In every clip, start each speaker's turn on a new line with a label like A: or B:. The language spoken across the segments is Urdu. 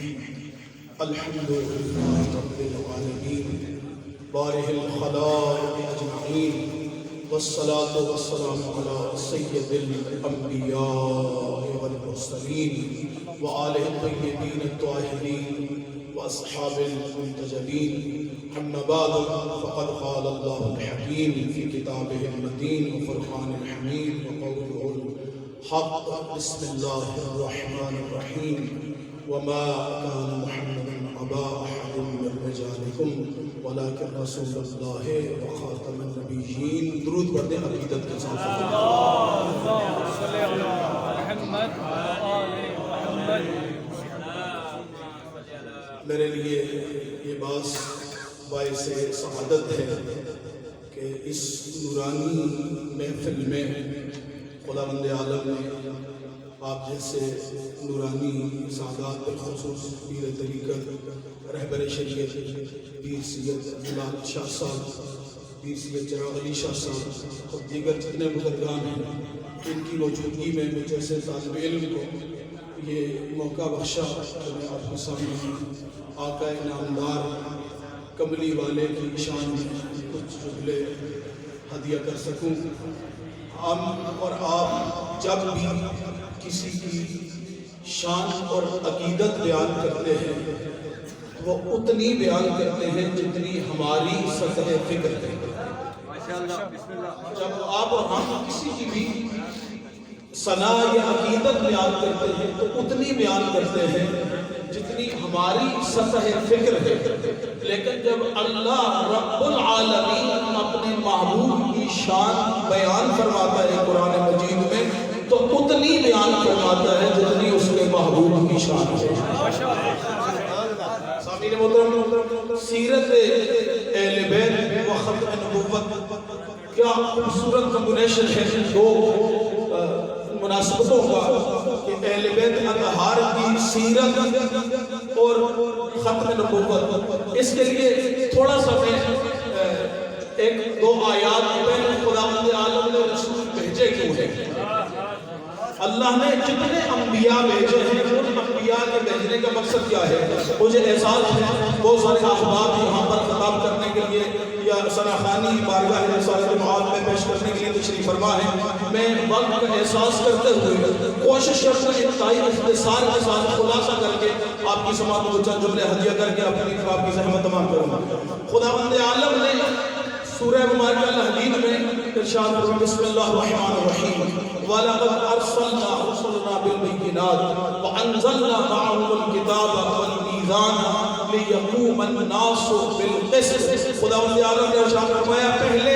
A: الحمد لله رب العالمين بارئ الخلائق اجمعين والصلاة والسلام على سيد الانبياء والمرسلين وآله الطيبين الطاهرين واصحاب المنتجبين. اما بعد فقد قال الله الحكيم في كتابه المتين وفرقان الحميد وقوله الحق. بسم الله الرحمن الرحيم. وما كان محمد أبا أحد من رجالكم ولكن رسول الله وخاتم النبيين. درود پڑھتے ہیں عقیدت کے ساتھ.
B: اللهم صل على محمد وآل محمد.
A: میرے لیے یہ باعث سعادت ہے کہ اس نورانی محفل میں خداوند عالم نے آپ جیسے نورانی سعادات بالخصوص پیر طریقت رہبر شریعت پیر سید جلال شاہ صاحب، پیر سید چراغ علی شاہ صاحب اور دیگر جتنے بزرگان ہیں، ان کی موجودگی میں مجھ جیسے طالب علم کو یہ موقع بخشا کہ میں آپ کے سامنے آقا نامدار کملی والے کی شان میں کچھ جملے ہدیہ کر سکوں. ہم اور آپ جب بھی کسی کی شان اور عقیدت بیان کرتے ہیں وہ اتنی بیان کرتے ہیں جتنی ہماری سطح فکر ہے. جب آپ اور ہم کسی کی بھی ثنا یا عقیدت بیان کرتے ہیں تو اتنی بیان کرتے ہیں جتنی ہماری سطح فکر ہے. لیکن جب اللہ رب العالمین اپنے محبوب کی شان بیان فرماتا ہے قرآن مجید میں تو اتنی بیان فرماتا ہے جتنی اس کے محبوب کی شان ہے. سامعین محترم، سیرت اہل بیت و ختم نبوت کیا خوبصورت کمبینیشن ہے دو مناسبتوں کا کہ اہل بیت اطہار کی سیرت اور ختم نبوت. اس کے لیے تھوڑا سا میں ایک دو آیات میں خداوند عالم نے رسول بھیجے کیوں ہیں. اللہ نے جتنے انبیاء بھیجے ہیں ان انبیاء کے بھیجنے کا مقصد کیا ہے؟ مجھے احساس ہے بہت سارے احباب یہاں پر خطاب کرنے کے لیے یا سراخانی بارگاہ رسالت معاد میں پیش کرنے کے لیے تشریف فرما ہے. میں وقت کا احساس کرتے ہوئے کوشش کرتا ہوں انتہائی اختصار کے ساتھ خلاصہ کر کے آپ کی سماعت کو چند جملے ہدیہ کر کے اپنی آپ کی زحمت تمام کروں گا. خداوند عالم نے سورہ مبارکہ الحدید میں ارشاد فرمایا بسم اللہ الرحمن الرحیم وَلَقَدْ أَرْسَلْنَا رُسُلَنَا بِالْبَيِّنَاتِ وَأَنزَلْنَا مَعَهُمُ الْكِتَابَ وَالْمِيزَانَ لِيَقُومَ النَّاسُ بِالْقِسْطِ. خداوند عالم نے ارشاد فرمایا پہلے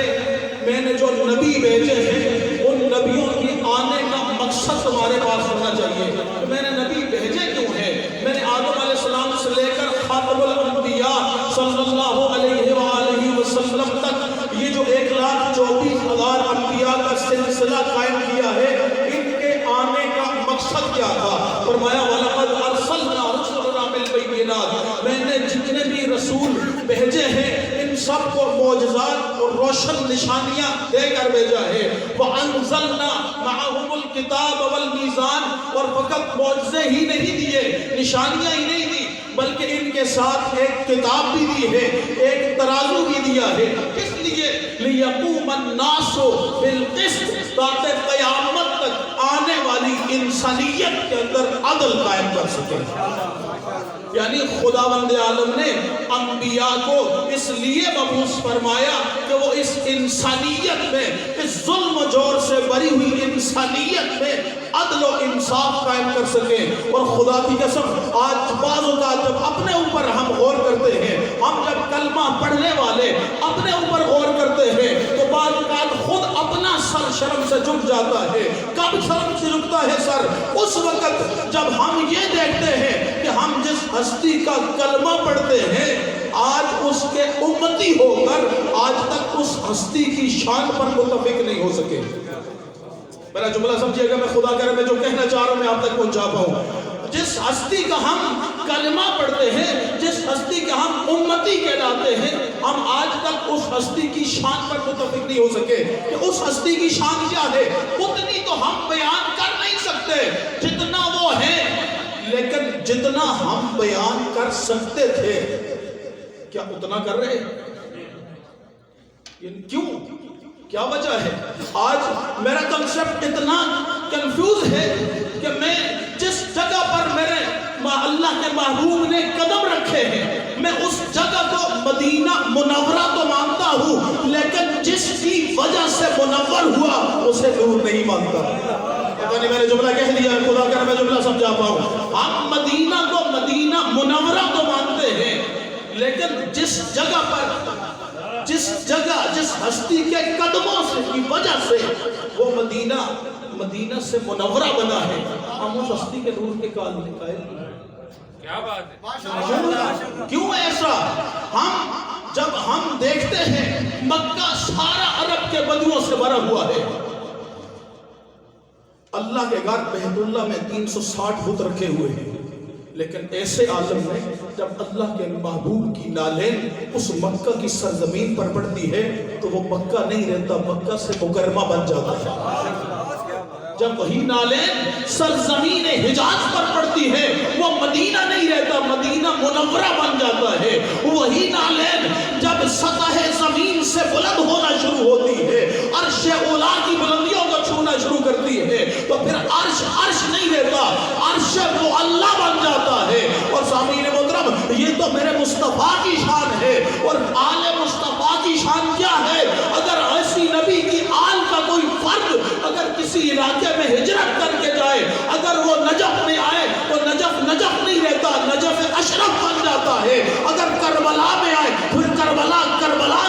A: میں نے جو نبی بھیجے ہیں ان نبیوں کی آنے کا مقصد تمہارے پاس ہونا چاہیے. میں نے نبی بھیجے کیوں ہیں؟ میں نے آدم علیہ السلام سے لے کر خاتم الانبیاء صلی اللہ علیہ وآلہ وسلم تک یہ جو 1,24,000 انبیاء کا سلسلہ قائم کیا ہے ان کے آنے کا مقصد کیا تھا؟ فرمایا وَلَقَدْ أَرْسَلْنَا رُسُلَنَا بِالْبَيِّنَاتِ. میں نے جتنے بھی رسول بھیجے ہیں ان سب کو معجزات اور روشن نشانیاں دے کر بھیجا ہے. وَأَنزَلْنَا مَعَهُمُ الْكِتَابَ وَالْمِيزَانَ. اور فقط معجزے ہی نہیں دیے، نشانیاں ہی نہیں دی بلکہ ان کے ساتھ ایک کتاب بھی دی ہے، ایک ترازو بھی دیا ہے. کس لیے؟ لِيَقُومَ النَّاسُ بِالْقِسْطِ. تاکہ قیامت تک آنے والی انسانیت کے اندر عدل قائم کر سکے. یعنی خداوند عالم نے انبیاء کو اس لیے مبعوث فرمایا کہ وہ اس انسانیت میں، اس ظلم و جور سے بری ہوئی انسانیت میں عدل و انصاف قائم کر سکیں. اور خدا کی قسم آج بعض اوقات جب اپنے اوپر ہم غور کرتے ہیں، ہم جب کلمہ پڑھنے والے اپنے اوپر غور کرتے ہیں تو بعض اوقات خود اپنا سر شرم سے جھک جاتا ہے. کب شرم سے جھکتا ہے سر؟ اس وقت جب ہم یہ دیکھتے ہیں کہ ہم جس ہستی کا کلمہ پڑھتے ہیں آج اس کے امتی ہو کر آج تک اس ہستی کی شان پر متفق نہیں ہو سکے. میرا جملہ سمجھیے گا، میں خدا کرے میں جو کہنا چاہ رہا ہوں میں آپ تک پہنچا پاؤں. جس ہستی کا ہم کلمہ پڑھتے ہیں، جس ہستی کے ہم امتی کہلاتے ہیں، ہم آج تک اس ہستی کی شان پر متفق نہیں ہو سکے کہ اس ہستی کی شان کیا ہے. اتنی تو ہم بیان کر نہیں سکتے جتنا وہ ہے، لیکن جتنا ہم بیان کر سکتے تھے کیا اتنا کر رہے؟ کیوں؟ کیا وجہ ہے؟ آج میرا کنسپٹ اتنا کنفیوز ہے کہ میں جس جگہ پر میرے اللہ کے محبوب نے قدم رکھے ہیں میں اس جگہ کو مدینہ منورہ تو مانتا ہوں، لیکن جس کی وجہ سے منور ہوا اسے نور نہیں مانتا۔ پتہ نہیں میں نے جملہ کہہ دیا، خدا کر میں جملہ سمجھا پاؤں۔ ہم مدینہ کو مدینہ منورہ تو مانتے ہیں، لیکن جس جگہ پر جس ہستی کے قدموں سے کی وجہ سے وہ مدینہ سے منورہ بنا ہے، ہم اس ہستی کے نور کے قائل نہیں۔
B: کیا بات ہے؟
A: کیوں ایسا؟ جب ہم دیکھتے ہیں مکہ سارا عرب کے بدوؤں سے بھرا ہوا ہے، اللہ کے گھر بیت اللہ میں 360 بت رکھے ہوئے ہیں، لیکن ایسے عالم میں جب اللہ کے محبوب کی نالین اس مکہ کی سرزمین پر پڑتی ہے تو وہ مکہ نہیں رہتا، مکہ سے مکرمہ بن جاتا ہے۔ جب وہی نالین سرزمین حجاز پر پڑتی ہے وہ مدینہ نہیں رہتا، مدینہ منورہ بن جاتا ہے۔ وہی نالین جب سطح زمین سے بلند ہونا شروع ہوتی ہے، عرش اولا کی بلندیوں کو چھونا شروع کرتی ہے، تو پھر عرش نہیں رہتا، عرش معلیٰ بن جاتا ہے۔ اور سامعین محترم، یہ تو میرے مصطفیٰ کی شان ہے، اور آل مصطفیٰ کی شان کیا ہے؟ اگر ایسی نبی کی آل کا کوئی فرد اگر کسی علاقے میں ہجرت کر کے جائے، اگر وہ نجف میں آئے تو نجف نہیں رہتا، نجف اشرف بن جاتا ہے۔ اگر کربلا میں آئے پھر کربلا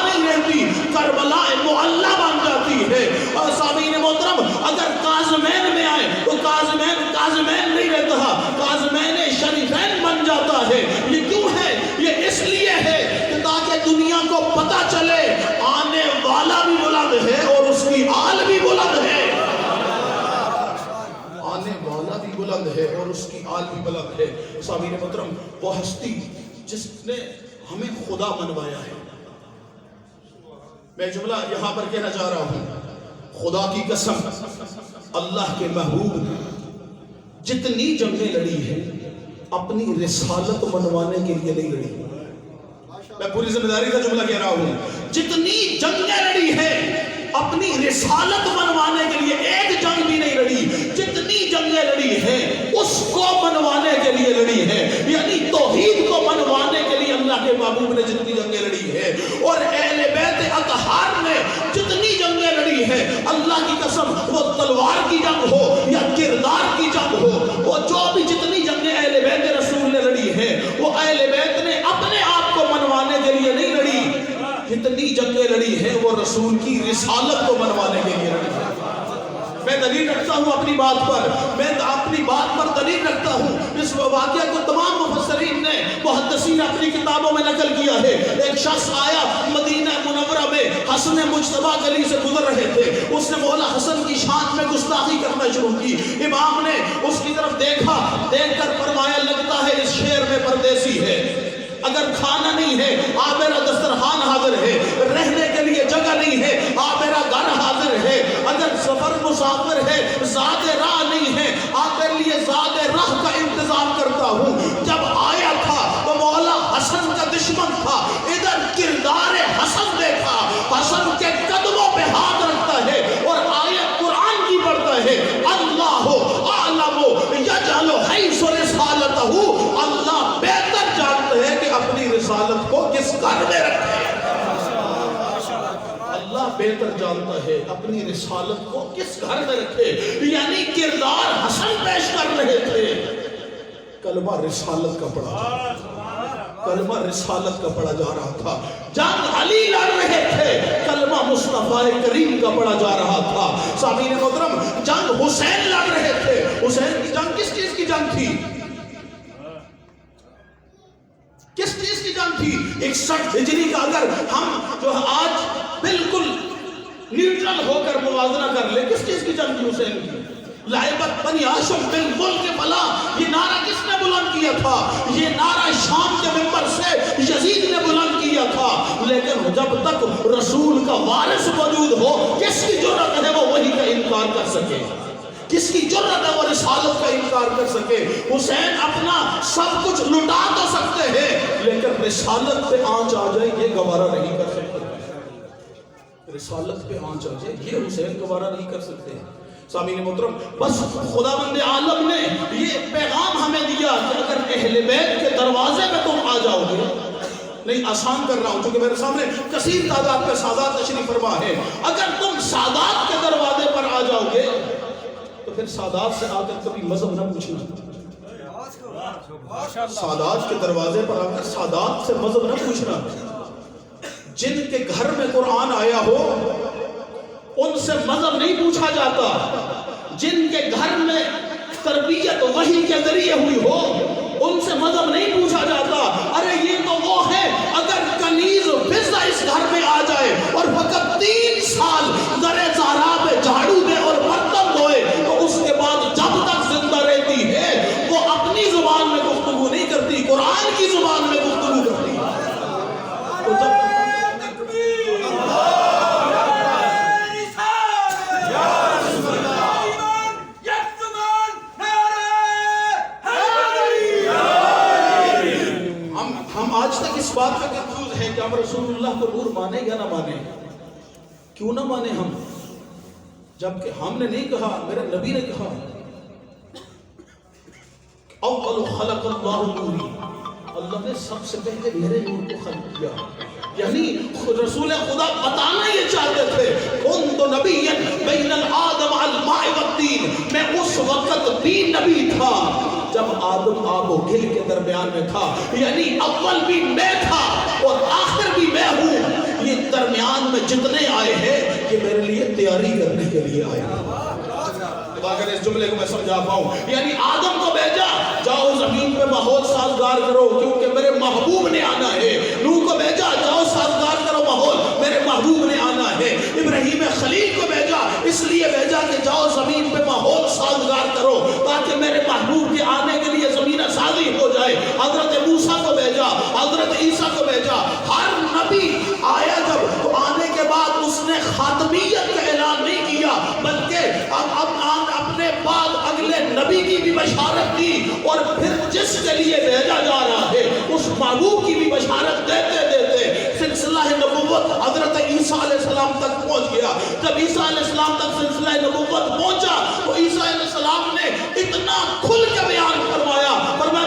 A: نہیں رہتی، کربلا معلیٰ بن جاتی ہے۔ اور سامعین محترم، اگر کاظمین میں آئے تو کاظمین نہیں رہتا، کاظمین شریفین بن جاتا ہے۔ یہ کیوں ہے؟ یہ اس لیے ہے کہ تاکہ دنیا کو پتہ چلے آنے والا بھی بلند ہے اور اس کی آل بھی بلند ہے، آنے والا بھی بلند ہے اور اس کی آل بھی بلند ہے۔ سامعین محترم، وہ ہستی جس نے ہمیں خدا منوایا ہے، میں جملہ یہاں پر کہنا چاہ رہا ہوں، خدا کی قسم اللہ کے محبوب جتنی جنگیں لڑی ہیں اپنی رسالت منوانے کے لیے نہیں لڑی۔ میں پوری ذمہ داری کا جملہ کہہ رہا ہوں، جتنی جنگیں لڑی ہیں اپنی رسالت منوانے کے لیے ایک جنگ بھی نہیں لڑی، جتنی جنگیں لڑی ہیں اس کو منوانے کے لیے لڑی ہے، یعنی توحید کو منوانے کے لیے اللہ کے محبوب نے جتنی جنگیں لڑی ہے۔ اور اہل بیت اطہار نے جتنی جنگیں لڑی ہیں، اللہ کی قسم وہ تلوار کی جنگ ہو یا کردار کی جنگ ہو، وہ جو بھی جتنی جنگیں اہل بیت رسول نے لڑی ہیں وہ اہل بیت نے اپنے آپ کو منوانے کے لیے نہیں لڑی، جتنی جنگیں لڑی ہیں وہ رسول کی رسالت کو منوانے کے لیے لڑی ہے۔ میں دلیل رکھتا ہوں اپنی بات پر، میں اپنی بات پر دلیل رکھتا ہوں۔ اس واقعہ کو تمام مفسرین نے، محدثین نے اپنی کتابوں میں نقل کیا ہے۔ ایک شخص آیا مدینہ منورہ میں، حسن مجتبیٰ گلی سے گزر رہے تھے، اس نے مولا حسن کی شان میں گستاخی کرنا شروع کی۔ امام نے اس کی طرف دیکھا، دیکھ کر فرمایا لگتا ہے اس شہر میں پردیسی ہے، اگر کھانا نہیں ہے آپ میرا دسترخوان حاضر ہے، رہنے کے لیے جگہ نہیں ہے آپ میرا گھر حاضر ہے، اگر سفر مسافر ہے زاد راہ نہیں ہے آپ میرے لیے زاد راہ کا انتظام کرتا ہوں۔ جب آیا تھا تو مولا حسن کا دشمن تھا، ادھر کردار حسن دیکھا، حسن کے قدموں پہ ہاتھ رکھتا ہے اور آیت قرآن کی پڑھتا ہے، اللہ اعلم یجعل حیث رسالتہ، اللہ بہتر جانتے ہیں کہ اپنی رسالت کو کس گھر میں رکھے، اللہ بہتر جانتا ہے اپنی رسالت کو کس گھر میں رکھے۔ یعنی کردار حسن پیش کر رہے تھے، کلمہ رسالت کا پڑھا، کلمہ رسالت کا پڑھا جا رہا تھا۔ جنگ علی لڑ رہے تھے، کلمہ مصطفیٰ کریم کا پڑھا جا رہا تھا۔ سامعین محترم، جنگ حسین لڑ رہے تھے، حسین کی جنگ کس چیز کی جنگ تھی؟ کس چیز کی جنگ تھی؟ 61 ہجری کا اگر ہم جو آج بالکل نیوٹرل ہو کر موازنہ کر لیں، کس چیز کی جنگ تھی حسین کی؟ لعبت بنی ہاشم بالملک فلا، یہ نعرہ کس نے بلند کیا تھا؟ یہ نعرہ شام کے ممبر سے یزید نے بلند کیا تھا۔ لیکن جب تک رسول کا وارث موجود ہو، کس کی جرأت ہے وہ وہی کا انکار کر سکے؟ کس کی جرت ہے وہ رسالت کا انکار کر سکے؟ حسین اپنا سب کچھ لٹا تو سکتے ہیں لیکن رسالت پہ آنچ آ جائے یہ گوارا نہیں کر سکتے. رسالت پہ آنچ آ جائے یہ حسین گوارا نہیں کر سکتے. سامعین محترم، بس خداوند عالم نے یہ پیغام ہمیں دیا کہ اگر اہل بیت کے دروازے پہ تم آ جاؤ گے، نہیں آسان کر رہا ہوں چونکہ میرے سامنے کثیر تعداد میں سادات تشریف فرما ہے، اگر تم سادات کے دروازے پر آ جاؤ گے تو پھر سادات سے آ کر کبھی مذہب نہ پوچھنا. سادات کے دروازے پر آ کر سادات سے مذہب نہ پوچھنا. جن کے گھر میں قرآن آیا ہو ان سے مذہب نہیں پوچھا جاتا. جن کے گھر میں تربیت وحی کے ذریعے ہوئی ہو ان سے مذہب نہیں پوچھا جاتا. ارے یہ تو وہ ہے اگر کنیز فضہ اس گھر میں آ جائے اور فقط 3 سال در زہرا پہ جھاڑو دے اور برتن دھوئے تو اس کے بعد جب تک زندہ رہتی ہے وہ اپنی زبان میں گفتگو نہیں کرتی، قرآن کی زبان میں گفتگو کرتی. تو جب آج تک اس بات کا کنفیوز ہے کہ ہم رسول اللہ کو نور مانے یا نہ مانے. کیوں نہ مانے ہم؟ جبکہ ہم نے نہیں کہا، میرے نبی نے کہا اول خلق اللہ نوری، اللہ نے سب سے پہلے میرے نور کو خلق کیا. یعنی رسول خدا بتانا یہ چاہتے تھے کنت نبیا بین الآدم والماء والطین، میں اس وقت بھی نبی تھا جب آدم آب و گل کے درمیان میں تھا. یعنی اول بھی میں تھا اور آخر بھی میں ہوں. یہ درمیان میں جتنے آئے ہیں یہ میرے لیے تیاری کرنے کے لیے آئے ہیں. اگر اس جملے کو میں سمجھا پاؤں، یعنی آدم کو بھیجا جاؤ زمین پہ ماحول سازگار کرو کیونکہ میرے محبوب نے آنا ہے. نوح کو بھیجا جاؤ سازگار کرو ماحول، میرے محبوب نے آنا ہے. ابراہیم خلیل کو بھیجا اس لیے بھیجا کہ جاؤ زمین پہ ماحول سازگار کرو تاکہ میرے محبوب کے آنے کے لیے زمین سازی ہو جائے. حضرت موسیٰ کو بھیجا، حضرت عیسیٰ کو بھیجا. ہر نبی آیا جب تو آنے کے بعد اس نے خاتمیت کا اعلان نہیں کیا بلکہ اب اپنے بعد اگلے نبی کی بھی بشارت دی اور پھر جس کے لیے بھیجا جا رہا ہے اس محبوب کی بھی بشارت دیتے دیتے سلسلہ نبوت حضرت عیسیٰ علیہ السلام تک پہنچ گیا. جب عیسیٰ علیہ السلام تک سلسلہ نبوت پہنچا تو عیسیٰ علیہ السلام نے اتنا کھل کے بیان فرمایا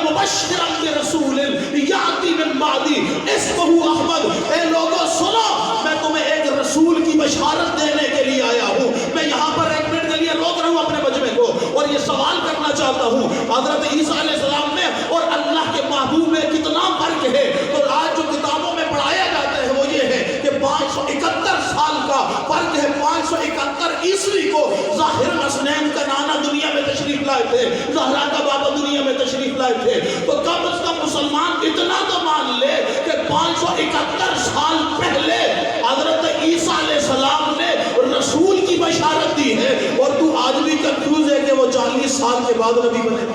A: مبشرا برسول یاتی من بعدی اسمہ احمد. اے لوگوں سنو، میں تمہیں ایک رسول کی بشارت دینے کے لیے آیا ہوں. میں یہاں پر ایک منٹ کے لیے روک رہا ہوں اپنے مجمع کو اور یہ سوال کرنا چاہتا ہوں حضرت عیسیٰ علیہ السلام میں اور اللہ کے محبوب میں کتنا فرق ہے؟ تو آج جو کتابوں میں پڑھایا جاتا ہے وہ یہ ہے کہ 571 سال کا فرق ہے. 571 عیسوی کو ظاہر حسنین کا نانا دنیا میں تشریف لائے تھے، زہرا کا بابا دنیا میں تشریف لائے تھے. تو کم از کم مسلمان اتنا تو مان لے کہ 571 سال پہلے حضرت عیسیٰ علیہ السلام نے رسول کی بشارت دی ہے اور تو آج بھی کنفیوز ہے کہ وہ 40 سال کے بعد نبی بنے.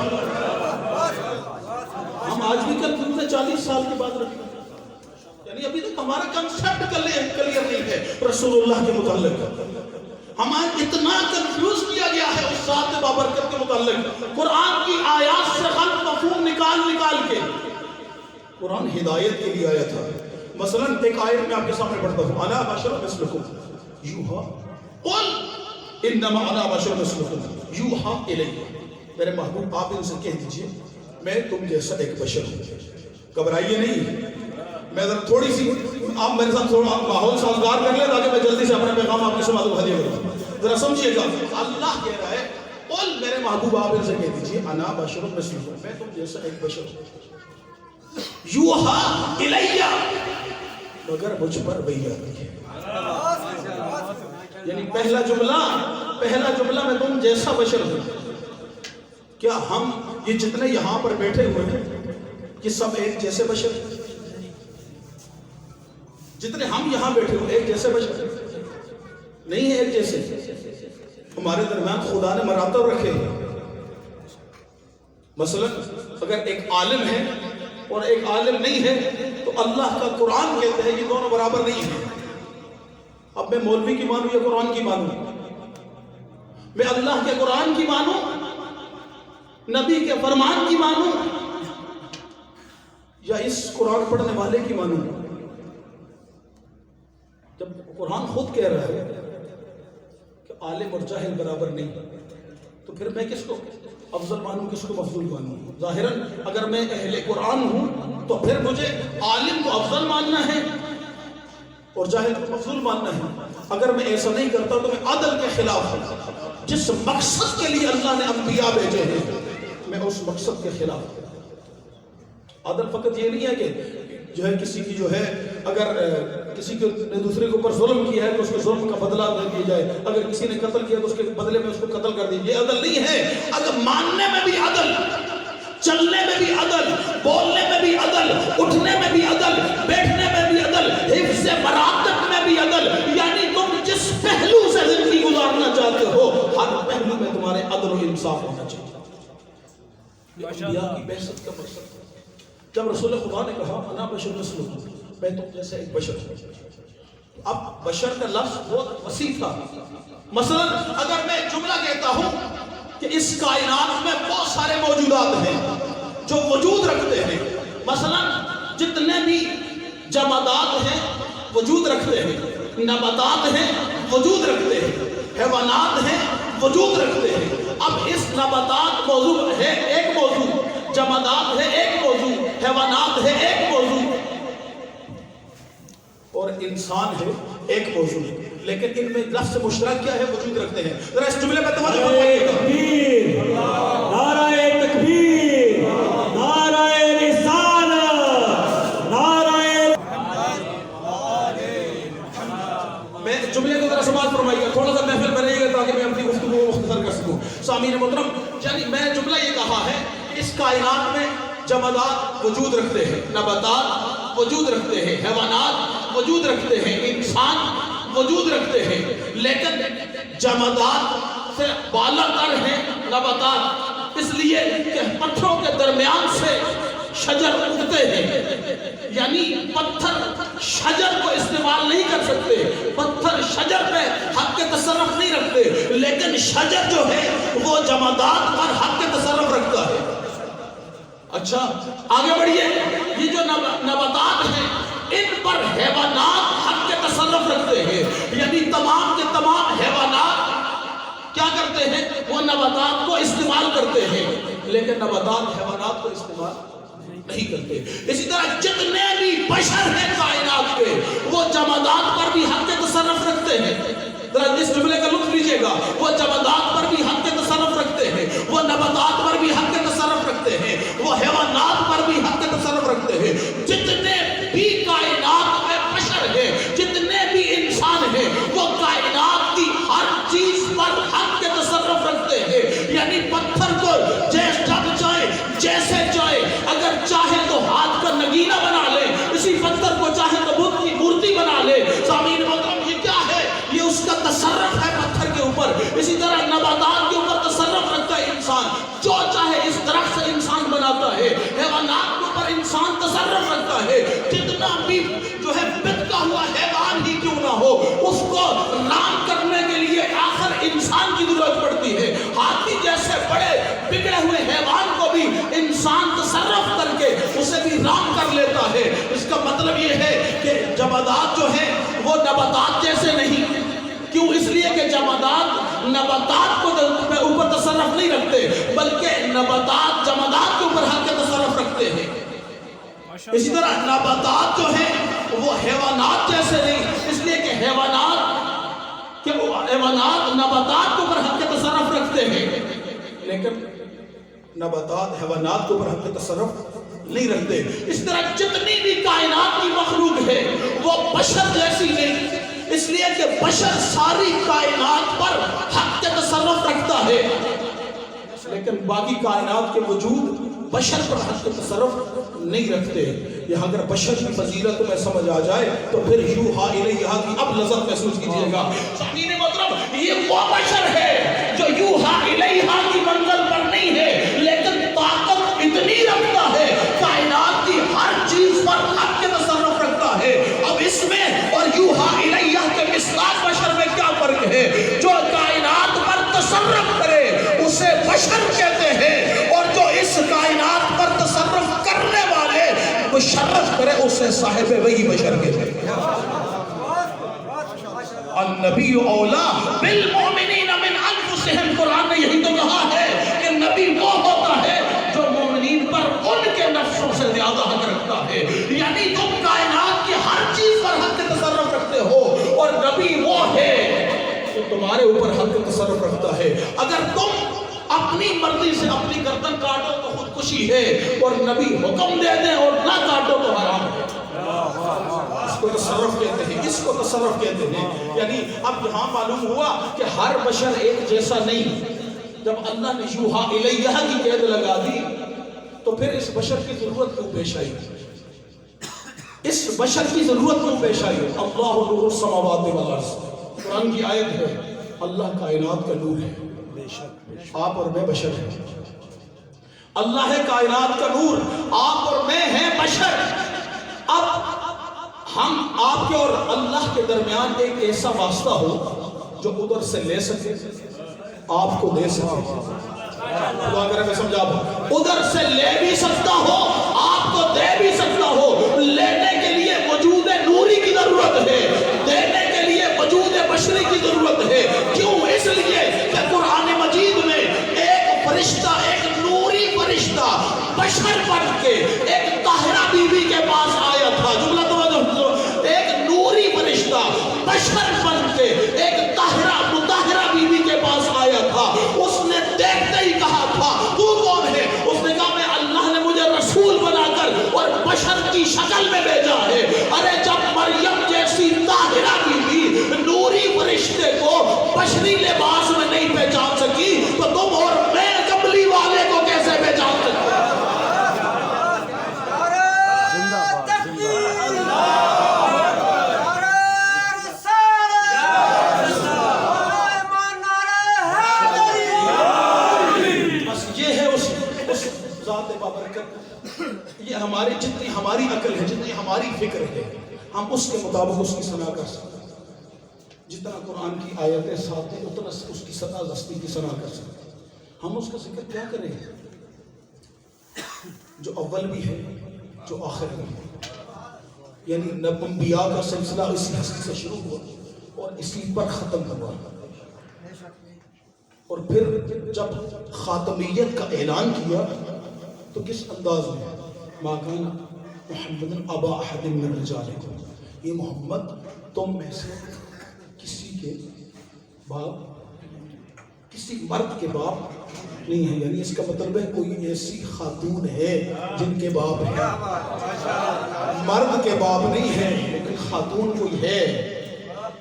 A: ہم آج بھی کنفیوز ہیں 40 سال کے بعد نبی بنے. یعنی ابھی تک ہمارا کنسپٹ کلیئر نہیں ہے رسول اللہ کے متعلق. ہمیں اتنا کنفیوز کیا گیا ہے اس ذات بابرکت کے متعلق. قرآن کی آیات سے غلط مفہوم نکال کے. قرآن ہدایت کے لیے آیا تھا. مثلا ایک آیت میں آپ کے سامنے پڑھتا ہوں انا بشر مثلکم یوحا قل انما انا بشر مثلکم یوحا الی. میرے محبوب آپ ان سے کہہ دیجئے میں تم جیسا ایک بشر ہوں. گھبرائیے نہیں. میں ذرا تھوڑی سی آپ میرے ساتھ تھوڑا ماحول سازگار کر لیں تاکہ میں جلدی سے اپنے پیغام آپ کے ساتھ مدعو کروں. ذرا سمجھیے گا. اللہ کہہ رہا ہے قل میرے محبوب آپ ان سے کہہ دیجئے انا بشر مثلکم میں تم جیسا ایک بشر ہوں. یوحا الیہ مگر مجھ پر وحی آتی ہے. یعنی پہلا جملہ میں تم جیسا بشر ہوں. کیا ہم یہ جتنے یہاں پر بیٹھے ہوئے ہیں یہ سب ایک جیسے بشر ہیں؟ جتنے ہم یہاں بیٹھے ہوئے ایک جیسے بشر نہیں ہے. ایک جیسے ہمارے درمیان خدا نے مراتب رکھے ہیں. مثلا اگر ایک عالم ہے اور ایک عالم نہیں ہے تو اللہ کا قرآن کہتے ہیں یہ دونوں برابر نہیں ہیں. اب میں مولوی کی مانوں یا قرآن کی مانوں؟ میں اللہ کے قرآن کی مانوں، نبی کے فرمان کی مانوں، یا اس قرآن پڑھنے والے کی مانوں؟ جب قرآن خود کہہ رہا ہے کہ عالم اور جاہل برابر نہیں، تو پھر میں کس کو افضل مانوں، کس کو مفضول مانوں؟ ظاہراً اگر میں اہل قرآن ہوں تو پھر مجھے عالم کو افضل ماننا ہے اور جاہل کو مفضول ماننا ہے۔ اگر میں ایسا نہیں کرتا تو میں عدل کے خلاف ہوں۔ جس مقصد کے لیے اللہ نے انبیاء بھیجے ہیں میں اس مقصد کے خلاف ہوں۔ عدل فقط یہ نہیں ہے کہ جو ہے کسی کی جو ہے اگر کسی کے دوسرے کے اوپر ظلم کیا ہے تو اس کے ظلم کا بدلہ دے دیا جائے، اگر کسی نے قتل کیا تو اس کے بدلے میں اس کو قتل کر دیجیے، یہ عدل نہیں ہے۔ اگر ماننے میں بھی عدل، چلنے میں بھی عدل، بولنے میں بھی عدل، اٹھنے میں بھی عدل، بیٹھنے میں بھی عدل، حفظ مراتب میں بھی عدل، یعنی تم جس پہلو سے زندگی گزارنا چاہتے ہو ہر پہلو میں تمہارے عدل و انصاف ہونا چاہیے۔ انبیاء کی بعثت کا مقصد ہے۔ جب رسول خدا نے کہا انا بشر مثلکم، میں تم جیسے ایک بشر ہوں، اب بشر کا لفظ بہت وسیع تھا۔ مثلا اگر میں جملہ کہتا ہوں کہ اس کائنات میں بہت سارے موجودات ہیں جو وجود رکھتے ہیں، مثلا جتنے بھی جمادات ہیں وجود رکھتے ہیں، نباتات ہیں وجود رکھتے ہیں، حیوانات ہیں وجود رکھتے ہیں۔ اب اس نباتات موضوع ہے ایک موضوع، جمادات ہے ایک موضوع، حیوانات ہے ایک موضوع، اور انسان ہے ایک موضوع، لیکن ان میں لفظ مشترک کیا ہے؟ وجود رکھتے ہیں۔ ذرا اس جملے میں توجہ فرمائیے گا۔
C: نعرہ تکبیر، نعرہ رسالت، نعرہ،
A: میں جملے کو ذرا سماعت فرمائیے گا، تھوڑا سا محفل میں رہیے گا تاکہ میں اپنی گفتگو کو مختصر کر سکوں۔ سامعین محترم، یعنی میں جملہ یہ کہا ہے اس کائنات میں جمادات وجود رکھتے ہیں، نباتات وجود رکھتے ہیں، حیوانات وجود رکھتے ہیں، انسان وجود رکھتے ہیں، لیکن جمادات سے بالا تر ہیں نباتات، اس لیے کہ پتھروں کے درمیان سے شجر اگتے ہیں، یعنی پتھر شجر کو استعمال نہیں کر سکتے، پتھر شجر پہ حق کے تصرف نہیں رکھتے، لیکن شجر جو ہے وہ جمادات پر حق کے تصرف رکھتا ہے۔ اچھا آگے بڑھیے، یہ جو نباتات ہیں ان پر حیوانات حق کے تصرف رکھتے ہیں، یعنی تمام کے تمام حیوانات کیا کرتے ہیں؟ وہ نباتات کو استعمال کرتے ہیں، لیکن نباتات حیوانات کو استعمال نہیں کرتے۔ اسی طرح جتنے بھی بشر ہیں کائنات کے وہ جمادات پر بھی حق کے تصرف رکھتے ہیں۔ ذرا اس جملے کا لطف لیجئے گا، وہ جمادات پر بھی حق کے تصرف رکھتے ہیں، وہ نباتات پر بھی حق کے تصرف رکھتے ہیں، وہ حیوانات پر بھی حق کے تصرف رکھتے ہیں۔ جتنے بھی کائنات میں بشر ہیں، جتنے بھی انسان ہیں، وہ کائنات کی ہر چیز پر حق کے تصرف رکھتے ہیں، یعنی پتھر کو جب چاہے جیسے چاہے، اگر چاہے تو ہاتھ کا نگینہ بنا لے، اسی پتھر کو چاہے تو بدھ کی مورتی بنا لے۔ سامعین محترم، یہ کیا ہے؟ یہ اس کا تصرف ہے پتھر کے اوپر۔ اسی طرح نباتات کے اوپر تصرف رکھتا ہے انسان، جو چاہے اس درخت سے انسان بناتا ہے، حیوانات کے اوپر انسان تصرف رکھتا ہے۔ جتنا بھی جو ہے بتکا ہوا حیوان ہی کیوں نہ ہو، اس کو رام کرنے کے لیے آخر انسان کی ضرورت پڑتی ہے۔ ہاتھی جیسے بڑے بگڑے ہوئے حیوان کو بھی انسان تصرف کر کے اسے بھی رام کر لیتا ہے۔ اس کا مطلب یہ ہے کہ جمادات جو ہیں وہ نباتات جیسے نہیں۔ کیوں؟ اس لیے کہ جمادات نباتات کو اوپر تصرف نہیں رکھتے، بلکہ نباتات جمادات کے اوپر حق کے تصرف رکھتے ہیں۔ اسی طرح نباتات جو ہیں وہ حیوانات جیسے نہیں، اس لیے کہ حیوانات نباتات کے اوپر حق کے تصرف رکھتے ہیں، لیکن نباتات حیوانات کے اوپر حق کے تصرف نہیں رکھتے۔ اس طرح جتنی بھی کائنات کی مخلوق ہے وہ بشر جیسی نہیں، اس لیے کہ بشر ساری کائنات پر حق کے تصرف رکھتا ہے، لیکن باقی کائنات کے وجود بشر پر حق کے تصرف نہیں رکھتے۔ یہ اگر بشر کی فضیلت میں سمجھ آ جائے تو پھر یوحا الیہا کی اب لذت محسوس کیجئے گا۔ سامعین محترم، یہ وہ بشر ہے جو یوحا الیہا کی منزل پر نہیں ہے، لیکن طاقت اتنی رکھتا ہے، کائنات کی ہر چیز پر حق کے تصرف رکھتا ہے۔ اب اس میں اور یوحا الیہا کے مثلاث بشر میں کیا فرق ہے؟ جو کائنات پر تصرف مشرف کرے اسے صاحب وہی بشر کے لئے. النبی اولا بالمؤمنین من انفسہم. قرآن نے یہی تو کہا ہے کہ نبی وہ ہوتا ہے جو مومنین پر ان کے نفسوں سے زیادہ حق رکھتا ہے. یعنی تم کائنات کی ہر چیز پر حق تصرف رکھتے ہو اور نبی وہ ہے جو تمہارے اوپر حق تصرف رکھتا ہے. اگر تم اپنی مرضی سے اپنی گردن کاٹو تو خودکشی ہے اور نبی حکم دے دیں اور نہ کاٹو تو حرام ہے. اس کو تصرف کہتے ہیں, اس کو تصرف کہتے ہیں. یعنی اب یہاں معلوم ہوا کہ ہر بشر ایک جیسا نہیں. جب اللہ نے یوحا الیہ کی قید لگا دی تو پھر اس بشر کی ضرورت کیوں پیش آئی؟ اس بشر کی ضرورت کیوں پیش آئی؟ اللہ نور السماوات والارض. قرآن کی آیت ہے اللہ کائنات کا نور ہے, آپ اور میں بشر ہیں. اللہ ہے کائنات کا نور, آپ اور میں ہیں بشر. اب ہم آپ کے اور اللہ کے درمیان ایک ایسا واسطہ ہو جو ادھر سے لے سکے آپ کو دے سکے. خدا کرے میں سمجھا پاؤں. ادھر سے لے بھی سکتا ہو آپ کو دے بھی سکتا ہو. لینے کے لیے وجود نوری کی ضرورت ہے, دینے کے لیے وجود بشری کی ضرورت ہے. کیوں؟ اس لیے کہ قرآن مجید میں ایک فرشتہ, ایک نوری فرشتہ بشر بن کے ایک طاہرہ بی بی کے پاس آیا تھا. جملہ توجہ, ایک نوری فرشتہ بشر بن کے ایک طاہرہ مطہرہ بی بی کے پاس آیا تھا. اس نے دیکھتے ہی کہا تھا تو کون ہے؟ اس نے کہا میں اللہ نے مجھے رسول بنا کر اور بشر کی شکل میں بھیجا ہے. ارے جب مریم جیسی طاہرہ بی بی نوری فرشتے کو بشری لباس میں نہیں پہچان سکی تو تم اور میں کملی والے کو کیسے پہچان سکتے؟ یہ ہماری جتنی ہماری عقل ہے, جتنی ہماری فکر ہے, ہم اس کے مطابق اس کی ثنا کر سکتے ہیں. جتنا قرآن کی آیتیں ساتھ ہیں اتنا اس کی ثنا ہستی کی ثنا کر سکتے ہیں. ہم اس کا ذکر کیا کریں جو اول بھی ہے جو آخر بھی ہے. یعنی انبیاء کا سلسلہ اسی ہستی سے شروع ہوا اور اسی پر ختم ہوا. اور پھر جب خاتمیت کا اعلان کیا تو کس انداز میں؟ ما کان محمد ابا احد من رجالکم, یہ محمد تم میں سے کسی کے باپ, کسی مرد کے باپ نہیں ہے. یعنی اس کا مطلب ہے کوئی ایسی خاتون ہے جن کے باپ ہیں, مرد کے باپ نہیں ہے لیکن خاتون کوئی ہے.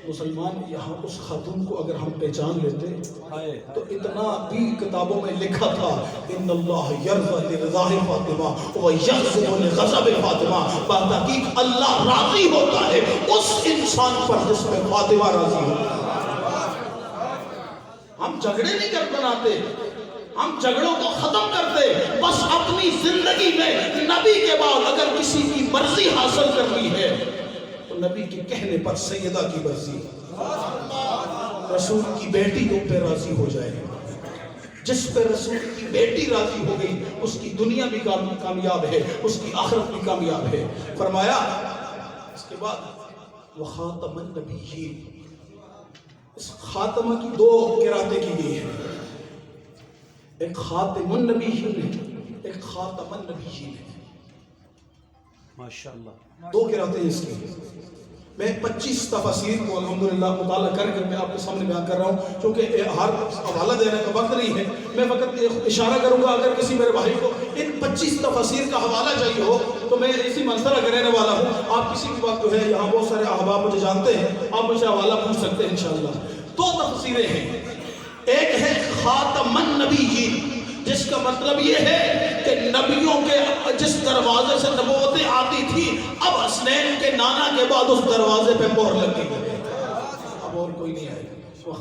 A: مسلمان یہاں اس خاتون کو اگر ہم پہچان لیتے تو اتنا بھی کتابوں میں لکھا تھا ان اللہ یرضی لرضا فاطمہ و یغضب لغضب فاطمہ. بتحقیق اللہ راضی ہوتا ہے اس انسان پر جس میں فاطمہ راضی ہوتا ہے. ہم جھگڑے نہیں کر بناتے, ہم جھگڑوں کو ختم کرتے. بس اپنی زندگی میں نبی کے بعد اگر کسی کی مرضی حاصل کرنی ہے تو نبی کے کہنے پر سیدہ کی مرضی, رسول کی بیٹی تم پہ راضی ہو جائے. جس پہ رسول کی بیٹی راضی ہو گئی اس کی دنیا بھی کامیاب ہے, اس کی آخرت بھی کامیاب ہے. فرمایا اس کے بعد وخاتم النبیین, اس خاتمہ کی دو قراتیں کی گئی ہیں, ایک خاتم النبیین ہے ایک خاتم النبیین ہے.
C: ماشاءاللہ
A: دو قراتیں اس کی. میں 25 تفاسیر کو الحمدللہ مطالعہ کر کے میں آپ کے سامنے بیان کر رہا ہوں کیونکہ ہر حوالہ دینے کا وقت نہیں ہے. میں فقط اشارہ کروں گا اگر کسی میرے بھائی کو ان 25 تفاسیر کا حوالہ چاہیے ہو تو میں اسی منظرہ کا رہنے والا ہوں. آپ کسی بھی وقت جو ہے یہاں بہت سارے احباب مجھے جانتے ہیں, آپ مجھ سے حوالہ پوچھ سکتے ہیں انشاءاللہ. دو تفسیریں ہیں. ایک ہے خاتم النبیین جس کا مطلب یہ ہے کہ نبیوں کے جس دروازے سے نبوتیں آتی تھی اب حسنین کے نانا کے بعد اس دروازے پہ مہر لگی ہے, اب اور کوئی نہیں آئے.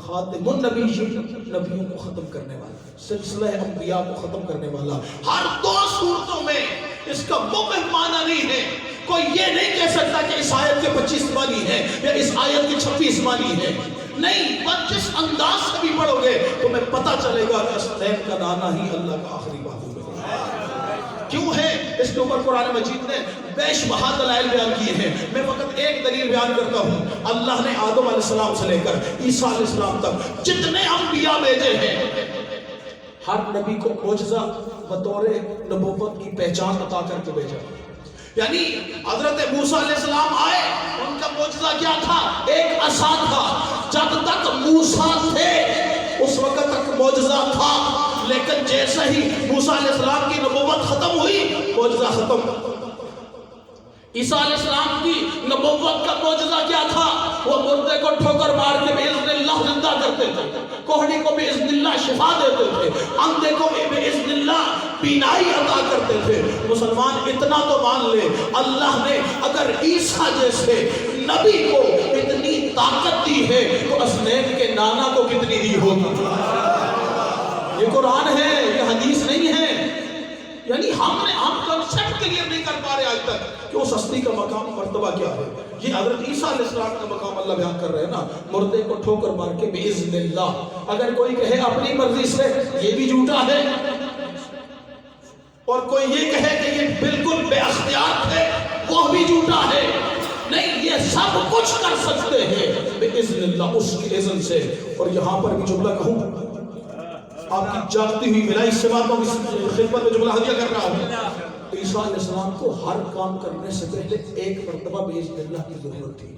A: خاتم النبیین, نبیوں کو ختم کرنے والا, سلسلہ انبیاء کو ختم کرنے والا. ہر دو صورتوں میں اس کا مبہم معنی نہیں ہے. کوئی یہ نہیں کہہ سکتا کہ اس آیت کے 25 معنی ہیں یا اس آیت کے 26 معنی ہیں. نہیں, بس جس انداز سے بھی پڑھو گے تو میں پتہ چلے گا کہ حسنین کا نانا ہی اللہ کا آخری بات ہے. کیوں ہے؟ اس کے اوپر قرآن مجید نے بیش بہا دلائل بیان کیے ہیں. میں فقط ایک دلیل بیان کرتا ہوں. اللہ نے آدم علیہ السلام سے لے کر عیسیٰ علیہ السلام تک جتنے انبیاء بھیجے ہیں ہر نبی کو معجزہ بطور نبوت کی پہچان عطا کر کے بھیجا. یعنی حضرت موسیٰ علیہ السلام آئے, ان کا معجزہ کیا تھا؟ ایک عصا تھا. جب تک موسیٰ تھے اس وقت تک معجزہ تھا, لیکن جیسے ہی موسیٰ علیہ السلام کی نبوت ختم ہوئی معجزہ ختم. عیسیٰ علیہ السلام کی نبوت کا معجزہ کیا تھا؟ وہ مردے کو ٹھوکر مار کے بِإِذْنِ اللہ زندہ کرتے تھے, کوہنی کو بِإِذْنِ اللہ شفا دیتے تھے, اندھے کو بِإِذْنِ اللہ بینائی عطا کرتے تھے. مسلمان اتنا تو مان لے, اللہ نے اگر عیسیٰ جیسے نبی کو اتنی طاقت دی ہے تو اسنین کے نانا کو کتنی دی ہوگی. یہ قرآن ہے, یہ حدیث نہیں ہے. یعنی ہم کنسپٹ کلیئر نہیں کر پا رہے آج تک کہ اس ہستی کا مقام مرتبہ کیا ہے. یہ حضرت عیسیٰ علیہ السلام کا مقام اللہ بیان کر رہے ہیں نا, مردے کو ٹھوکر مار کے بِإِذْنِ اللہ. اگر کوئی کہے اپنی مرضی سے, یہ بھی جھوٹا ہے, اور کوئی یہ کہے کہ یہ بالکل بے اختیار ہے, وہ بھی جھوٹا ہے. نہیں, یہ سب کچھ کر سکتے ہیں بِإِذْنِ اللہ, اس کے اذن سے. اور یہاں پر بھی جملہ کہوں, آپ کی جاگتی ہوئی ملائی سے باتوں کی خدمت میں جملہ ہدیہ کر رہا ہوں. عیسیٰ علیہ السلام کو ہر کام کرنے سے پہلے ایک مرتبہ بِإِذْنِ اللہ کی ضرورت تھی.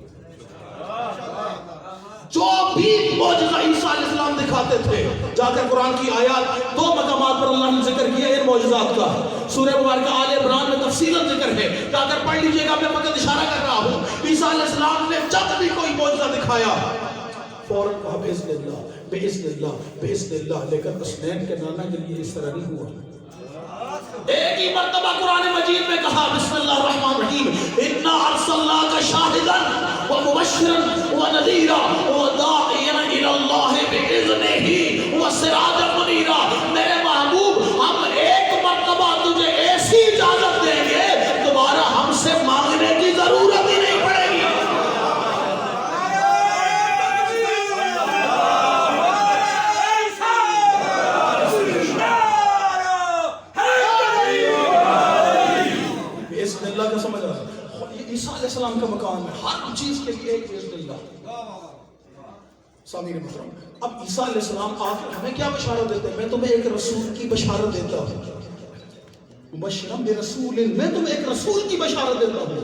A: جو بھی معجزہ عیسیٰ علیہ السلام دکھاتے تھے, جا کر قرآن کی آیات 2 مقامات پر اللہ نے ذکر کیا ان معجزات کا. سورہ مبارکہ آل عمران میں تفصیلاً ذکر ہے, جا کر پڑھ لیجئے گا, میں فقط اشارہ کر رہا ہوں. عیسیٰ علیہ السلام نے جب بھی کوئی معجزہ دکھایا فوراً کہا بِإِذْنِ اللہ, بِإِذْنِ اللہ, بِإِذْنِ اللہ. لیکن اسنین کے نانا کے لیے اس طرح نہیں ہوا. ایک ہی مرتبہ قرآن مجید میں کہا بسم اللہ الرحمن الرحیم, اِنَّا أَرْسَلْنَاكَ شَاهِدًا وَمُبَشِّرًا وَنَذِيرًا وَدَاعِيًا إِلَى اللَّهِ بِإِذْنِهِ وَسِرَاجًا مُنِيرًا. میرے محبوب, ہم ایک مرتبہ تجھے ایسی اجازت دیں گے دوبارہ ہم سے مانگنے کی ضرورت ہی نہیں پڑے گی. اللہ کا سمجھ رہا ہے. یہ عیسیٰ علیہ السلام کا مقام ہے, ہر چیز کے لیے ایک بِإِذْنِ اللہ. سامعین محترم, اب عیسیٰ علیہ السلام آخر ہمیں کیا بشارت دیتے ہیں؟ میں تمہیں ایک رسول کی بشارت دیتا ہوں. مبشرا برسول, میں تمہیں ایک رسول کی بشارت دیتا ہوں.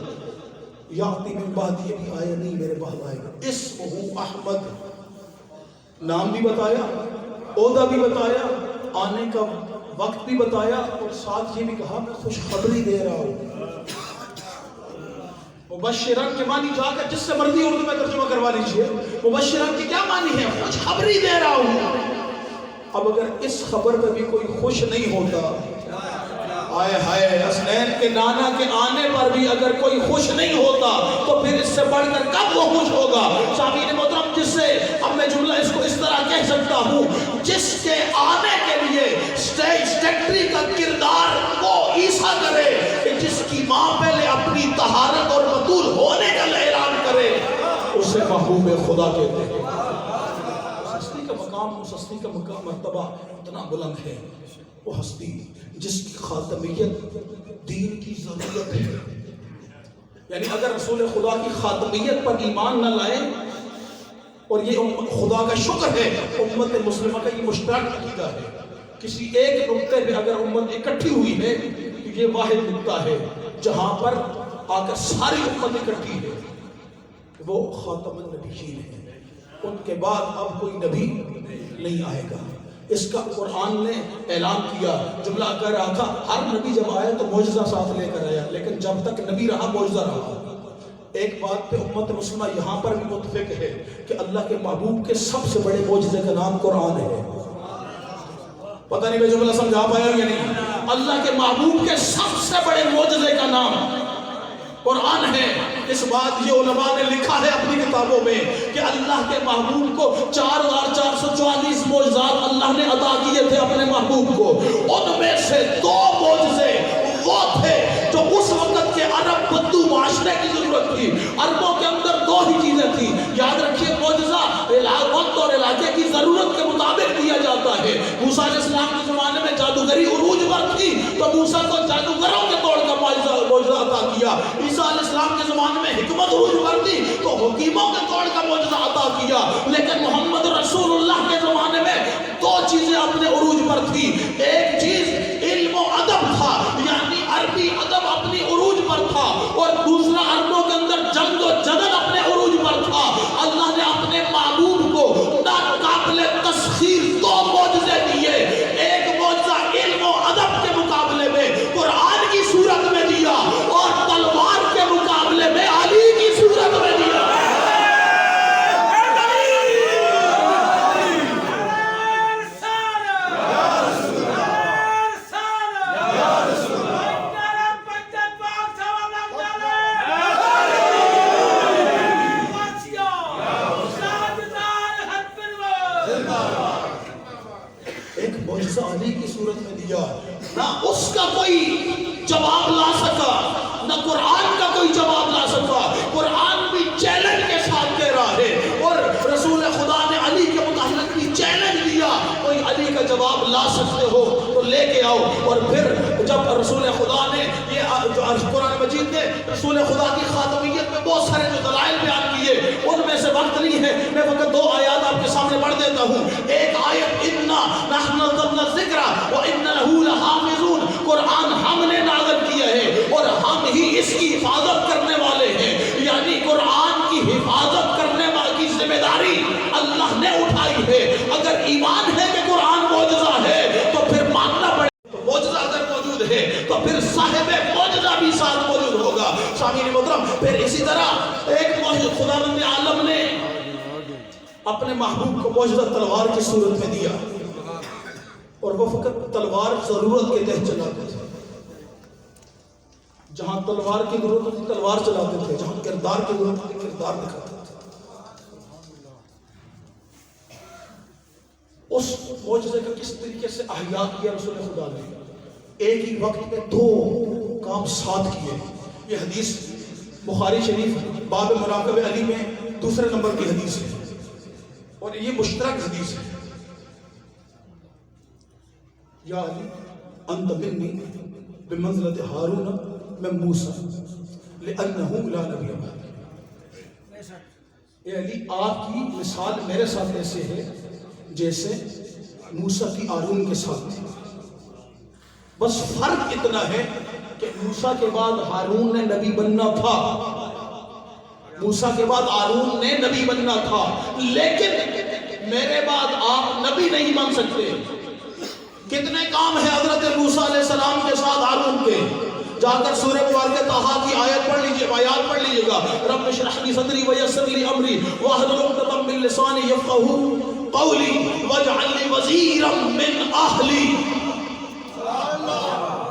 A: یاتی من بعدی, یہ بھی آیا نہیں میرے بعد آئے گا. اسمہ احمد, نام بھی بتایا, عہدہ بھی بتایا, آنے کا وقت بھی بتایا, اور ساتھ یہ بھی کہا میں خوشخبری دے رہا ہوں. مبشران کے معنی جا کر جس سے مرضی اردو میں ترجمہ کروا لیجئے. مبشران کی کیا معنی ہے؟ خوشخبری دے رہا ہوں. اب اگر اس خبر پہ بھی کوئی خوش نہیں ہوتا, آئے ہائے, اسنین کے نانا کے آنے پر بھی اگر کوئی خوش نہیں ہوتا تو پھر اس سے بڑھ کر کب وہ خوش ہوگا؟ سامعین محترم, جس سے اب میں جملہ اس کو اس طرح کہہ سکتا ہوں, جس کے آنے کے لیے سیکٹری کا کردار وہ عیسیٰ کرے کہ جس کی ماں پہلے اپنی طہارت اور بطول ہونے کا اعلان کرے, اسے محبوب خدا کہتے ہیں. اس ہستی کا مقام, اس ہستی کا مرتبہ اتنا بلند ہے. وہ ہستی جس کی خاتمیت دین کی ضرورت ہے. یعنی اگر رسول خدا کی خاتمیت پر ایمان نہ لائیں, اور یہ خدا کا شکر ہے امت مسلمہ کا یہ مشترک عقیدہ ہے, کسی ایک نقطے پہ اگر امت اکٹھی ہوئی ہے تو یہ واحد نقطہ ہے جہاں پر آ کر ساری امت اکٹھی ہے, وہ خاتم النبیین ہے. ان کے بعد اب کوئی نبی نہیں آئے گا. اس کا قرآن نے اعلان کیا. جملہ کہہ رہا تھا ہر نبی جب آیا تو معجزہ ساتھ لے کر آیا, لیکن جب تک نبی رہا معجزہ رہا. ایک بات پہ امت مسلمہ یہاں پر بھی متفق ہے کہ اللہ کے محبوب کے سب سے بڑے معجزے کا نام قرآن ہے. پتہ نہیں میں جملہ سمجھا پایا یا نہیں؟ اللہ کے محبوب کے سب سے بڑے معجزے کا نام قرآن ہے. اس بات یہ علماء نے لکھا ہے اپنی کتابوں میں کہ اللہ کے محبوب کو 4444 معجزات اللہ نے عطا کیے تھے اپنے محبوب کو. ان میں سے 2 معجزے وہ تھے جو اس وقت کے عرب بدو معاشرے کی ضرورت تھی. عربوں کے اندر 2 ہی چیزیں تھیں, یاد رکھیے, معجزہ وقت اور علاقے کی ضرورت کے مطابق دیا جاتا ہے. موسیٰ علیہ السلام کے زمانے میں جادوگری عروج پر تھی تو موسیٰ کو جادوگروں کے توڑ کا عیسیٰ علیہ السلام کے زمانے میں حکمت عروج پر تھی تو حکیموں کے توڑ کا معجزہ عطا کیا، لیکن محمد رسول اللہ کے زمانے میں دو چیزیں اپنے عروج پر تھی. ایک چیز علم و ادب تھا، یعنی عربی ادب اپنی عروج پر تھا، اور دوسرا عربوں کے اندر جنگ و جدل اپنے عروج پر تھا. اللہ نے اپنے محبوب کو ناقابل تسخیر دو معجزے دیے. ایک معجزہ علم و ادب کے مقابلے میں قرآن کی صورت میں دیا، اور تلوار کے مقابلے میں علی کی صورت میں دیا. علی کی صورت میں دیا. نہ اس کا کوئی جواب لا سکا، نہ قرآن کا کوئی جواب لا سکا. قرآن بھی چیلنج کے ساتھ کہہ رہا ہے، اور رسول خدا نے علی کے متعلق بھی چیلنج دیا. کوئی علی کا جواب لا سکتے ہو تو لے کے آؤ. اور پھر جب رسول خدا نے یہ جو قرآن مجید نے رسول خدا کی خاتمیت میں بہت سارے جو دلائل بیان کیے، ان میں سے وقت نہیں ہے، میں فقط دو آیات آپ کے سامنے پڑھ دیتا ہوں. ایک آیت انا نحن نزلنا الذکر وانا له لحافظون، قرآن ہم نے نازل کیا ہے اور ہم ہی اس کی حفاظت کرنے والے ہیں. یعنی قرآن کی حفاظت کرنے کی ذمہ داری اللہ نے اٹھائی ہے. اگر ایمان ہے کہ قرآن معجزہ ہے تو پھر ماننا پڑے. معجزہ اگر موجود ہے تو پھر صاحب معجزہ بھی ساتھ موجود ہوگا. سامعین محترم، پھر اسی طرح ایک معجزہ خداوند عالم نے اپنے محبوب کو معجزہ تلوار کی صورت میں دیا، اور وہ فقط تلوار ضرورت کے تحت چلاتے تھے. جہاں تلوار کی ضرورت ہوتی تلوار چلاتے تھے، جہاں کردار کی ضرورت ہوتی کردار دکھاتے تھے. اس معجزے کا کس طریقے سے احیاء کیا رسول خدا نے. ایک ہی وقت میں دو کام ساتھ کیے. یہ حدیث بخاری شریف باب مراقب علی میں دوسرے نمبر کی حدیث ہے، اور یہ مشترک حدیث ہے. یا علی انت منی بمنزلت ہارون من موسیٰ لأنہ لا نبی بعدی. اے علی آپ کی مثال میرے ساتھ ایسے ہے جیسے موسیٰ کی ہارون کے ساتھ تھی. بس فرق اتنا ہے کہ موسیٰ کے بعد ہارون نے نبی بننا تھا، موسیٰ کے بعد ہارون نے نبی بننا تھا، لیکن میرے بعد آپ نبی نہیں بن سکتے. کتنے کام ہیں حضرت موسیٰ علیہ السلام کے ساتھ ہارون کے. جا کر سورہ مبارکہ طٰہٰ کی آیت پڑھ لیجئے، آیات پڑھ لیجئے گا. رب اشرح لی صدری ویسر لی امری واحلل عقدۃ من لسانی یفقهوا قولی واجعل لی وزیرا من اہلی،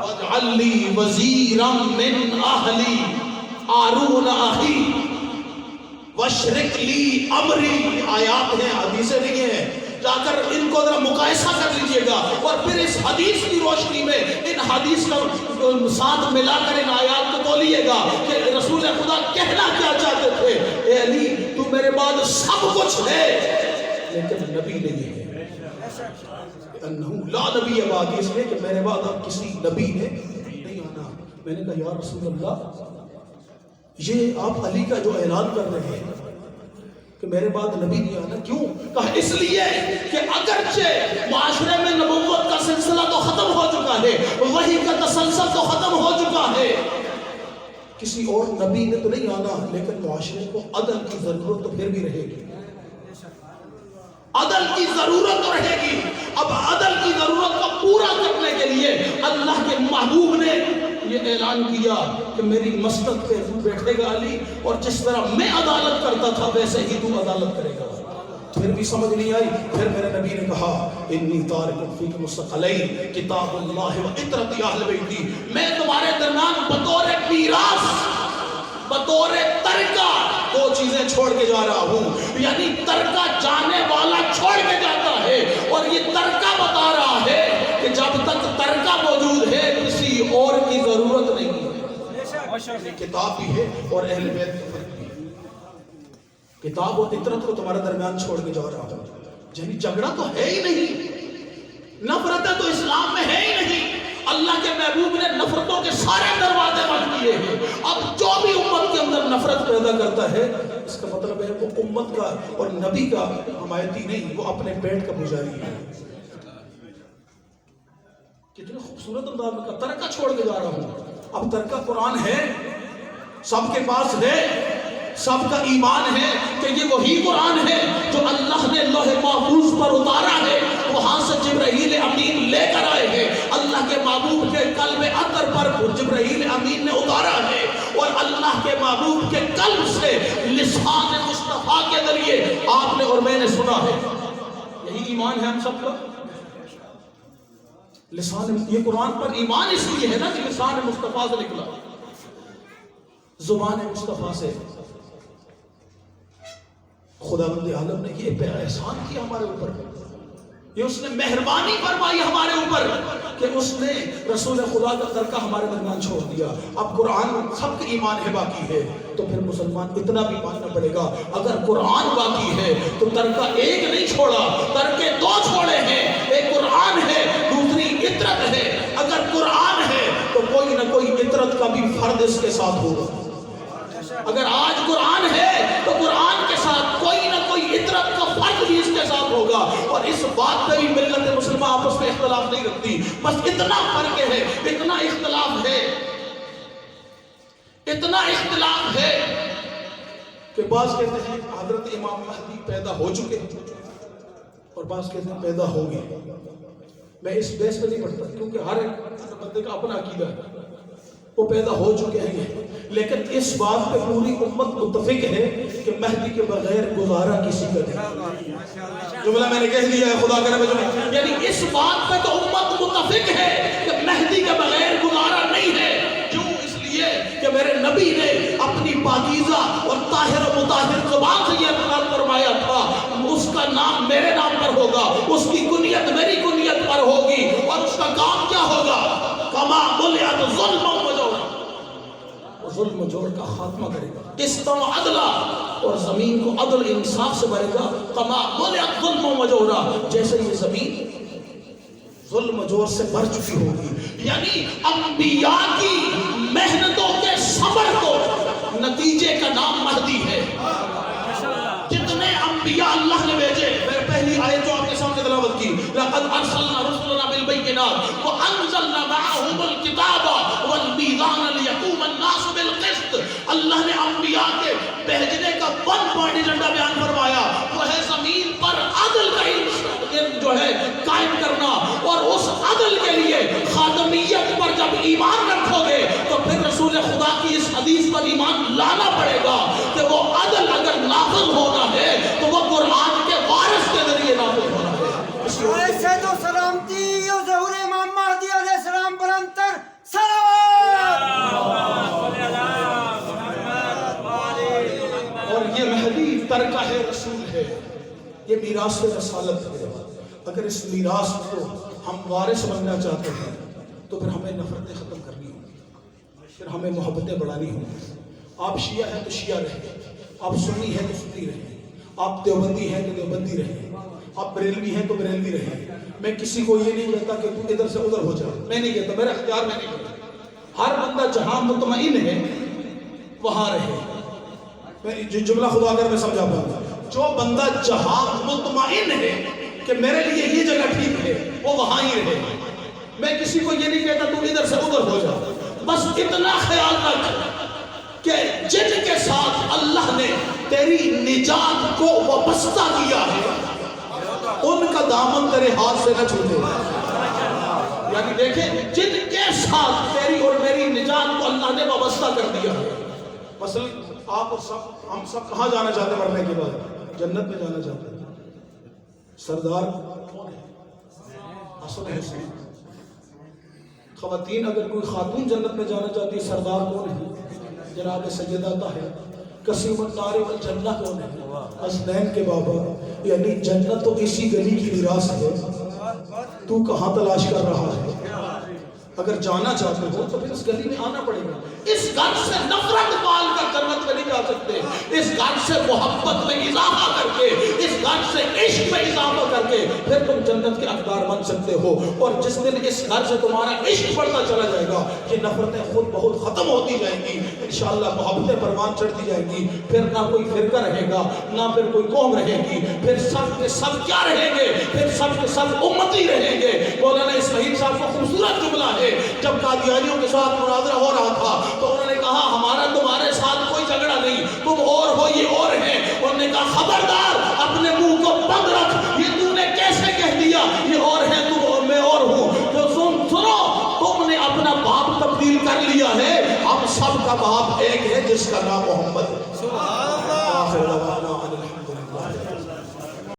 A: واجعل لی وزیرا من اہلی ہارون اخی واشرک لی امری. آیات ہیں، حدیثیں نہیں ہیں. جا کر ان کو ذرا مقایسہ کر لیجئے گا، اور پھر اس حدیث کی روشنی میں ان حدیث کا ساتھ ملا کر ان آیات کو تولیے گا کہ رسول خدا کہنا کیا چاہتے تھے. اے علی تو میرے بعد سب کچھ ہے لیکن نبی نہیں ہے. انہو لا نبی بعدی، اس لیے کہ میرے بعد اب کسی نبی نے نہیں آنا. میں نے کہا یا رسول اللہ، یہ آپ علی کا جو اعلان کر رہے ہیں کہ میرے بعد نبی نہیں آنا، کیوں؟ کہا اس لیے کہ اگرچہ معاشرے میں نبوت کا سلسلہ تو ختم ہو چکا ہے، وحی کا تسلسل تو ختم ہو چکا ہے، کسی اور نبی نے تو نہیں آنا، لیکن معاشرے کو عدل کی ضرورت تو پھر بھی رہے گی. عدل کی ضرورت تو رہے گی. اب عدل کی ضرورت کو پورا کرنے کے لیے اللہ کے محبوب نے یہ اعلان کیا کہ میری مسند پہ تو بیٹھے گا علی، اور جس طرح میں عدالت کرتا تھا ویسے ہی تو عدالت کرے گا. پھر بھی سمجھ نہیں آئی. پھر میرے نبی نے کہا انی تارک فیک مستقلین کتاب اللہ و عطرت اہل بیتی، میں تمہارے درمیان بطور میراث، بطور ترکہ دو چیزیں چھوڑ کے جا رہا ہوں. یعنی ترکہ جانے والا چھوڑ کے جاتا ہے، اور یہ ترکہ بتا رہا ہے کہ جب تک ترکہ موجود ہے کسی اور کی ضرورت نہیں ہے. کتاب بھی ہے اور اہل بیت کا فرق بھی ہے. کتاب و فطرت کو تمہارے درمیان چھوڑ کے جا رہا ہوں. یعنی جھگڑا تو ہے ہی نہیں، نفرت تو اسلام میں ہے ہی نہیں. اللہ کے محبوب نے نفرتوں کے سارے دروازے بند کیے ہیں. اب جو بھی امت کے اندر نفرت پیدا کرتا ہے اس کا مطلب ہے وہ امت کا اور نبی کا حمایتی نہیں, وہ اپنے پیٹ کا پجاری ہے. کتنے خوبصورت انداز میں کہا ترکہ چھوڑ کے جا رہا ہوں. اب ترکہ قرآن ہے, سب کے پاس ہے, سب کا ایمان ہے کہ یہ وہی قرآن ہے جو اللہ نے لوح محفوظ پر اتارا ہے, وہاں سے جبرائیل امین لے کر آئے ہیں. اللہ کے محبوب کے قلب اطہر پر جبرائیل امین نے اتارا ہے, اور اللہ کے محبوب کے قلب سے لسان مصطفیٰ کے ذریعے آپ نے اور میں نے سنا ہے. یہی ایمان ہے ہم سب کا. لسان, یہ قرآن پر ایمان اس لیے ہے نا کہ لسان مصطفیٰ سے نکلا, زبان مصطفیٰ سے. خداوند عالم نے یہ احسان کیا ہمارے اوپر, یہ اس نے مہربانی فرمائی ہمارے اوپر کہ اس نے رسول خدا کا ترکہ ہمارے درمیان چھوڑ دیا. اب قرآن سب کا ایمان ہے باقی ہے تو پھر مسلمان اتنا بھی ماننا پڑے گا, اگر قرآن باقی ہے تو ترکہ ایک نہیں چھوڑا, ترکے دو چھوڑے ہیں. ایک قرآن ہے, دوسری اطرت ہے. اگر قرآن ہے تو کوئی نہ کوئی اطرت کا بھی فرد اس کے ساتھ ہوگا. اگر آج قرآن ہے تو قرآن کے ساتھ کوئی نہ کوئی اطرت کا فرق بھی اس کے ساتھ ہوگا. اور اس بات پہ بھی ملت مسلمہ آپس میں اختلاف نہیں رکھتی, بس اتنا فرق ہے, اتنا اختلاف ہے, اتنا اختلاف ہے کہ بعض کہتے ہیں حضرت امام مہدی پیدا ہو چکے اور بعض کہتے ہیں پیدا ہو گئے. میں اس بیس پہ نہیں پڑھتا کیونکہ ہر ایک بندے کا اپنا عقیدہ ہے, وہ پیدا ہو چکے ہیں. لیکن اس بات پہ پوری امت متفق ہے کہ مہدی کے بغیر گزارا کسی کا نہیں. جملہ میں نے کہہ دیا ہے, خدا کرے میں, یعنی اس بات پہ تو امت متفق ہے کہ مہدی کے بغیر گزارا نہیں ہے. کیوں؟ اس لیے کہ میرے نبی نے اپنی پاکیزہ اور طاہر و مطہر زبان سے یہ اعلان فرمایا تھا, اس کا نام میرے نام پر ہوگا, اس کی کنیت میری کنیت پر ہوگی, اور اس کا کام کیا ہوگا؟ کما بلیات ظلم و جور, ظلم و جور کا خاتمہ کرے گا. قسط و عدلہ, اور زمین کو عدل انصاف سے بھرے گا. کما بلیات ظلم و جورا, جیسے یہ زمین ظلم و جور سے بھر چکی ہوگی. یعنی انبیاء کی محنتوں کے صبر کو نتیجے کا نام مہدی ہے. جتنے انبیاء اللہ نے بھیجے, میں پہلی آیت جو آپ کے سامنے تلاوت کی, لقد ارسلنا رسلنا بالبینات وانزلنا معهم الکتاب والمیزان لیقوم الناس بالقسط. اللہ نے انبیاء کے بھیجنے کا 1 پوائنٹ ایجنڈا بیان فرمایا, وہ ہے زمین پر عدل کا جو ہے قائم کرنا. اور اس عدل کے لیے خاتمیت پر جب ایمان رکھو گے تو پھر رسول خدا کی اس حدیث پر ایمان لانا پڑے گا کہ وہ عدل اگر نافذ ہونا ہے تو وہ قرآن کے وارث کے ذریعے نافذ ہونا ہے.
D: ایسے تو سلامتی اور ظہور امام مہدی علیہ السلام برانتر سلام.
A: اور یہ مہدی ترکہ ہے, رسول ہے, یہ میراث رسالت ہے. اگر اس میراث کو ہم وارث بننا چاہتے ہیں تو پھر ہمیں نفرتیں ختم کرنی ہوں, پھر ہمیں محبتیں بڑھانی ہوں. آپ شیعہ ہیں تو شیعہ رہیں, آپ سنی ہیں تو سنی رہیں, آپ دیوبندی ہیں تو دیوبندی رہیں, آپ بریلوی ہیں تو بریلوی رہیں. میں کسی کو یہ نہیں کہتا کہ تو ادھر سے ادھر ہو جا, میں نہیں کہتا, میرا اختیار میں نہیں کہتا. ہر بندہ جہاں مطمئن ہے وہاں رہے. میں جملہ خدا کر میں سمجھا پاؤں, جو بندہ جہاں مطمئن ہے کہ میرے لیے یہ جگہ ٹھیک ہے وہ وہاں ہی رہے. میں کسی کو یہ نہیں کہتا تو ادھر سے ادھر ہو جا, بس اتنا خیال رکھ کہ جن کے ساتھ اللہ نے تیری نجات کو وابستہ کیا ہے ان کا دامن تیرے ہاتھ سے نہ چھوٹے. یعنی دیکھیں, جن کے ساتھ تیری اور میری نجات کو اللہ نے وابستہ کر دیا ہے. مثلا آپ اور سب, ہم سب کہاں جانا چاہتے ہیں مرنے کے بعد؟ جنت میں جانا چاہتے ہیں. سردار کون ہے؟ حسن حسین. خواتین اگر کوئی خاتون جنت میں جانا چاہتی ہے, سردار کون ہے؟ جناب سیدہ طاہرہ. قسیم النار والجنہ کون ہے؟ حسنین کے بابا. یعنی جنت تو اسی گلی کی میراث ہے, تو کہاں تلاش کر رہا ہے؟ اگر جانا چاہتے ہو تو پھر اس گلی میں آنا پڑے گا. اس گھر سے نفرت پال کر جنت میں نہیں جا سکتے. اس گھر سے محبت میں اضافہ کر کے, اس گھر سے عشق میں اضافہ کر کے پھر تم جنت کے حقدار بن سکتے ہو. اور جس دن اس گھر سے تمہارا عشق بڑھتا چلا جائے گا یہ نفرتیں خود بہت ختم ہوتی جائیں گی انشاءاللہ, محبتیں پروان چڑھتی جائیں گی. پھر نہ کوئی فرقہ رہے گا, نہ پھر کوئی قوم رہے گی, پھر سب کے سب کیا رہیں گے, پھر سب کے سب امتی رہیں گے. مولانا اسماعیل صاحب کا خوبصورت جملہ ہے, جب قادیانیوں کے ساتھ مناظرہ ہو رہا تھا تو انہوں نے کہا ہمارا تمہارے ساتھ کوئی جھگڑا نہیں, تم اور ہو یہ اور ہیں. انہوں نے کہا خبردار اپنے منہ کو بند رکھ, یہ تو نے کیسے کہہ دیا یہ اور ہے تم اور میں اور ہوں. تو سنو, تم نے اپنا باپ تبدیل کر لیا ہے, ہم سب کا باپ ایک ہے جس کا نام محمد ہے.